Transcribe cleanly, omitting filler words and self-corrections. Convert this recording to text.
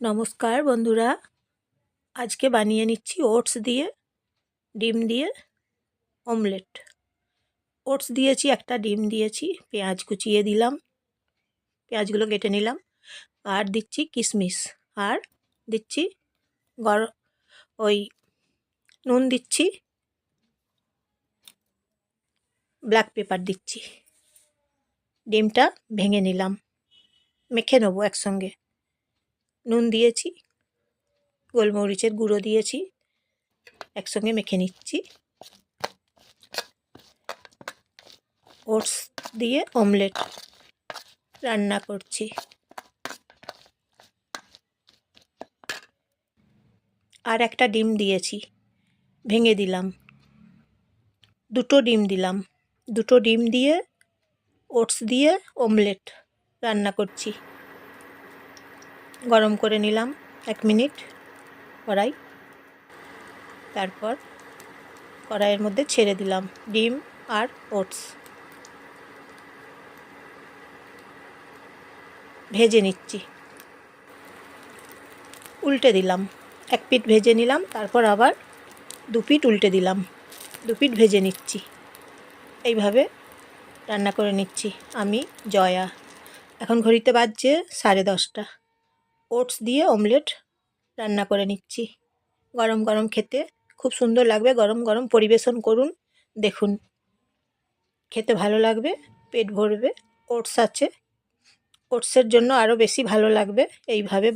নমস্কার বন্ধুরা, আজকে বানিয়ে নিচ্ছি ওটস দিয়ে ডিম দিয়ে অমলেট। ওটস দিয়েছি, একটা ডিম দিয়েছি, পেঁয়াজ কুচিয়ে দিলাম, পেঁয়াজগুলো কেটে নিলাম, আর দিচ্ছি কিশমিশ, আর দিচ্ছি নুন দিচ্ছি, ব্ল্যাক পেপার দিচ্ছি। ডিমটা ভেঙে নিলাম, মেখে নেবো একসঙ্গে। নুন দিয়েছি, গোলমরিচের গুঁড়ো দিয়েছি, একসঙ্গে মেখে নিচ্ছি। ওটস দিয়ে অমলেট রান্না করছি। আর একটা ডিম দিয়েছি, ভেঙে দিলাম, দুটো ডিম দিলাম। দুটো ডিম দিয়ে ওটস দিয়ে অমলেট রান্না করছি। গরম করে নিলাম 1 মিনিট কড়াই, তারপর কড়াইয়ের মধ্যে ছেড়ে দিলাম ডিম আর ওটস, ভেজে নিচ্ছি। উল্টে দিলাম, 1 পিঠ ভেজে নিলাম, তারপর আবার 2 পিঠ উল্টে দিলাম, 2 পিঠ ভেজে নিচ্ছি। এইভাবে রান্না করে নিচ্ছি। আমি জয়া। এখন ঘড়িতে বাজছে 10:30। ওটস দিয়ে অমলেট রান্না করে নিচ্ছি। গরম গরম খেতে খুব সুন্দর লাগবে। গরম গরম পরিবেশন করুন, দেখুন, খেতে ভালো লাগবে, পেট ভরবে। ওটস আছে, ওটসের জন্য আরও বেশি ভালো লাগবে। এইভাবে